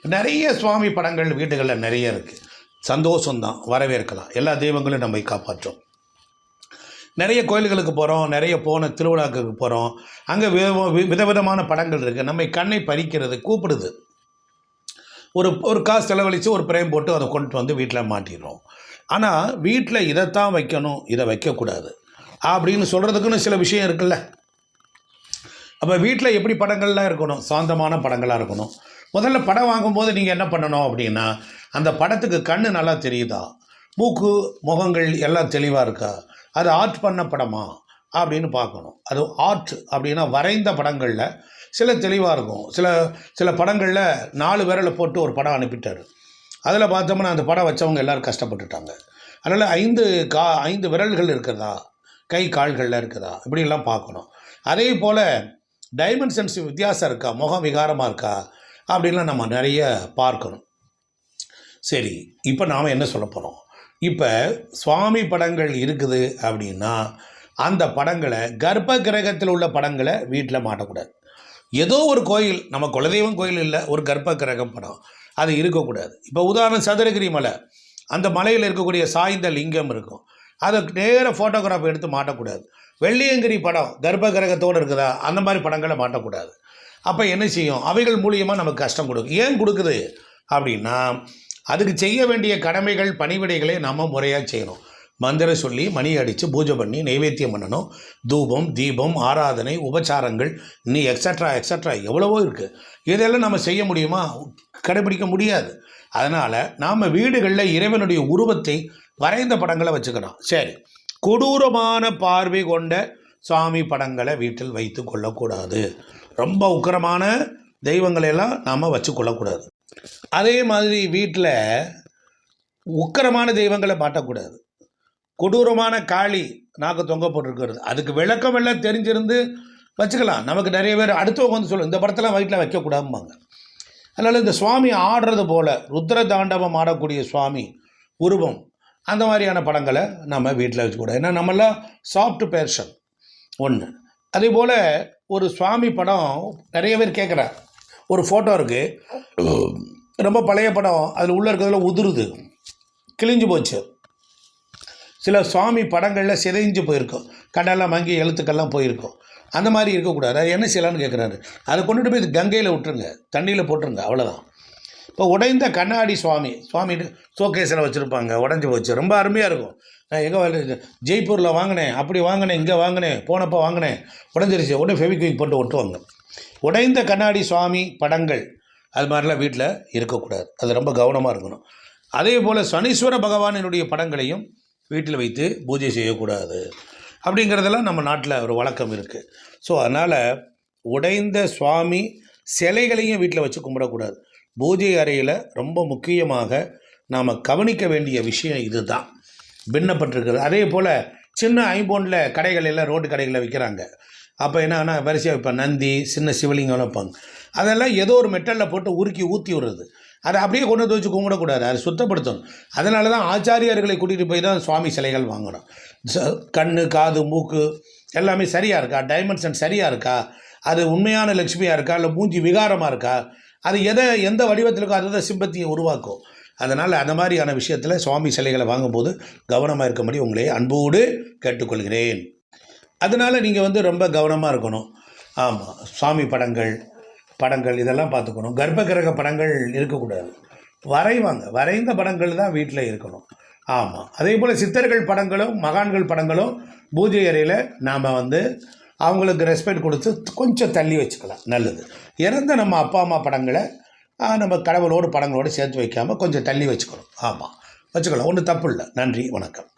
நிறைய சுவாமி படங்கள் வீடுகளில் நிறைய இருக்குது. சந்தோஷம்தான், வரவேற்கலாம். எல்லா தெய்வங்களும் நம்மை காப்பாற்றும். நிறைய கோயில்களுக்கு போகிறோம், நிறைய போன திருவிழாக்களுக்கு போகிறோம். அங்கே விதவிதமான படங்கள் இருக்குது. நம்மை கண்ணை பறிக்கிறது, கூப்பிடுது. ஒரு காசு செலவழித்து ஒரு பிரேம் போட்டு அதை கொண்டு வந்து வீட்டில் மாட்டிடுறோம். ஆனால் வீட்டில் இதைத்தான் வைக்கணும், இதை வைக்கக்கூடாது அப்படின்னு சொல்கிறதுக்குன்னு சில விஷயம் இருக்குல்ல. அப்போ வீட்டில் எப்படி படங்கள்லாம் இருக்கணும்? சாந்தமான படங்களாக இருக்கணும். முதல்ல படம் வாங்கும்போது நீங்கள் என்ன பண்ணணும் அப்படின்னா, அந்த படத்துக்கு கண் நல்லா தெரியுதா, மூக்கு முகங்கள் எல்லாம் தெளிவாக இருக்கா, அது ஆர்ட் பண்ண படமா அப்படின்னு பார்க்கணும். அது ஆர்ட் அப்படின்னா வரைந்த படங்களில் சில தெளிவாக இருக்கும். சில படங்களில் 4 விரலை போட்டு ஒரு படம் அனுப்பிட்டார். அதில் பார்த்தோம்னா அந்த படம் வச்சவங்க எல்லோரும் கஷ்டப்பட்டுட்டாங்க. அதனால் 5 விரல்கள் இருக்கிறதா, கை கால்களில் இருக்குதா, இப்படிலாம் பார்க்கணும். அதே போல் டைமென்ஷன்ஸ் வித்தியாசம் இருக்கா, முகம் விகாரமாக இருக்கா அப்படின்லாம் நம்ம நிறைய பார்க்கணும். சரி, இப்போ நாம் என்ன சொல்ல போகிறோம்? இப்போ சுவாமி படங்கள் இருக்குது அப்படின்னா அந்த படங்களை, கர்ப்ப கிரகத்தில் உள்ள படங்களை வீட்டில் மாட்டக்கூடாது. ஏதோ ஒரு கோயில், நம்ம குலதெய்வம் கோயில் இல்லை, ஒரு கர்ப்ப கிரகம் படம் அது இருக்கக்கூடாது. இப்போ உதாரணம் சதுரகிரி மலை, அந்த மலையில் இருக்கக்கூடிய சாய்ந்த லிங்கம் இருக்கும், அதை நேர ஃபோட்டோகிராஃப் எடுத்து மாட்டக்கூடாது. வெள்ளியங்கிரி படம் கர்ப்ப கிரகத்தோடு இருக்குதா, அந்த மாதிரி படங்களை மாட்டக்கூடாது. அப்போ என்ன செய்யும்? அவைகள் மூலியமாக நமக்கு கஷ்டம் கொடுக்கும். ஏன் கொடுக்குது அப்படின்னா, அதுக்கு செய்ய வேண்டிய கடமைகள் பணிவிடைகளை நம்ம முறையாக செய்யணும். மந்திரம் சொல்லி மணி அடித்து பூஜை பண்ணி நைவேத்தியம் பண்ணணும். தூபம், தீபம், ஆராதனை, உபச்சாரங்கள், இன்னும் எக்ஸட்ரா எவ்வளவோ இருக்குது. இதெல்லாம் நம்ம செய்ய முடியுமா? கடைபிடிக்க முடியாது. அதனால் நாம் வீடுகளில் இறைவனுடைய உருவத்தை வரைந்த படங்களை வச்சுக்கிறோம். சரி, கொடூரமான பார்வை கொண்ட சுவாமி படங்களை வீட்டில் வைத்து கொள்ளக்கூடாது. ரொம்ப உக்கிரமான தெய்வங்களையெல்லாம் நாம் வச்சு கொள்ளக்கூடாது. அதே மாதிரி வீட்டில் உக்கிரமான தெய்வங்களை மாட்டக்கூடாது. கொடூரமான காளி நாக்கு தொங்க போட்டிருக்கிறது, அதுக்கு விளக்கம் எல்லாம் தெரிஞ்சிருந்து வச்சுக்கலாம். நமக்கு நிறைய பேர் அடுத்தவங்க வந்து சொல்லும், இந்த படத்தெல்லாம் வீட்டில் வைக்கக்கூடாதும்பாங்க. அதனால் இந்த சுவாமி ஆடுறது போல் ருத்ர தாண்டவம் ஆடக்கூடிய சுவாமி உருவம், அந்த மாதிரியான படங்களை நம்ம வீட்டில் வச்சுக்கூடாது. ஏன்னா நம்மளாம் சாஃப்ட் பேர்ஷன் ஒன்று. அதே போல் ஒரு சுவாமி படம் நிறைய பேர் கேட்குறார். ஒரு ஃபோட்டோ இருக்குது, ரொம்ப பழைய படம், அதில் உள்ளே இருக்கிறதுல உதிருது, கிழிஞ்சு போச்சு. சில சுவாமி படங்களில் சிதைஞ்சு போயிருக்கும், கடலாம் மங்கி எழுத்துக்கள்லாம் போயிருக்கும். அந்த மாதிரி இருக்கக்கூடாது. அது என்ன செய்யலான்னு கேட்குறாரு. அதை கொண்டுட்டு போய் கங்கையில் விட்டுருங்க, தண்ணியில் போட்டுருங்க, அவ்வளோதான். இப்போ உடைந்த கண்ணாடி சுவாமி ஷோகேஸில் வச்சுருப்பாங்க, உடஞ்சி போச்சு, ரொம்ப அருமையாக இருக்கும். நான் எங்கே ஜெய்ப்பூரில் வாங்கினேன், அப்படி வாங்கினேன், இங்கே வாங்கினேன், போனப்போ வாங்கினேன், உடஞ்சிருச்சு, உடனே ஃபெவிக்விக் போட்டு ஒட்டுவாங்க. உடைந்த கண்ணாடி சுவாமி படங்கள் அது மாதிரிலாம் வீட்டில் இருக்கக்கூடாது. அது ரொம்ப கவனமாக இருக்கணும். அதே போல் சனீஸ்வர பகவானினுடைய படங்களையும் வீட்டில் வைத்து பூஜை செய்யக்கூடாது அப்படிங்கிறதெல்லாம் நம்ம நாட்டில் ஒரு வழக்கம் இருக்குது. ஸோ அதனால் உடைந்த சுவாமி சிலைகளையும் வீட்டில் வச்சு கும்பிடக்கூடாது. பூஜை அறையில் ரொம்ப முக்கியமாக நாம் கவனிக்க வேண்டிய விஷயம் இது தான் பின்னப்பட்டிருக்கிறது. அதே போல் சின்ன ஐம்பொன்னில் கடைகள் எல்லாம் ரோட்டு கடைகளில் விற்கிறாங்க. அப்போ என்னன்னா வரிசையாக இப்போ நந்தி, சின்ன சிவலிங்கம் வைப்பாங்க. அதெல்லாம் ஏதோ ஒரு மெட்டலில் போட்டு உருக்கி ஊற்றி விடுறது. அதை அப்படியே கொண்டு வந்து வச்சு கும்பிடக்கூடாது, அதை சுத்தப்படுத்தணும். அதனால தான் ஆச்சாரியார்களை கூட்டிகிட்டு போய் தான் சுவாமி சிலைகள் வாங்கணும். கண், காது, மூக்கு எல்லாமே சரியாக இருக்கா, டைமென்ஷன் சரியாக இருக்கா, அது உண்மையான லட்சுமியாக இருக்கா, இல்லை மூஞ்சி விகாரமாக இருக்கா, அது எந்த வடிவத்தில் இருக்கோ அதை சிம்பத்தியை உருவாக்கும். அதனால் அந்த மாதிரியான விஷயத்தில் சுவாமி சிலைகளை வாங்கும்போது கவனமாக இருக்கும்படி உங்களை அன்போடு கேட்டுக்கொள்கிறேன். அதனால் நீங்கள் ரொம்ப கவனமாக இருக்கணும். ஆமாம், சுவாமி படங்கள் இதெல்லாம் பார்த்துக்கணும். கர்ப்ப கிரக படங்கள் இருக்கக்கூடாது. வரைந்த படங்கள் தான் வீட்டில் இருக்கணும். ஆமாம், அதே போல் சித்தர்கள் படங்களும் மகான்கள் படங்களும் பூஜை அறையில் நாம் அவங்களுக்கு ரெஸ்பெக்ட் கொடுத்து கொஞ்சம் தள்ளி வச்சுக்கலாம், நல்லது. இறந்த நம்ம அப்பா அம்மா படங்களை நம்ம கடவுளோடு படங்களோடு சேர்த்து வைக்காமல் கொஞ்சம் தள்ளி வச்சுக்கணும். ஆமாம், வச்சுக்கலாம், ஒன்றும் தப்பு இல்லை. நன்றி, வணக்கம்.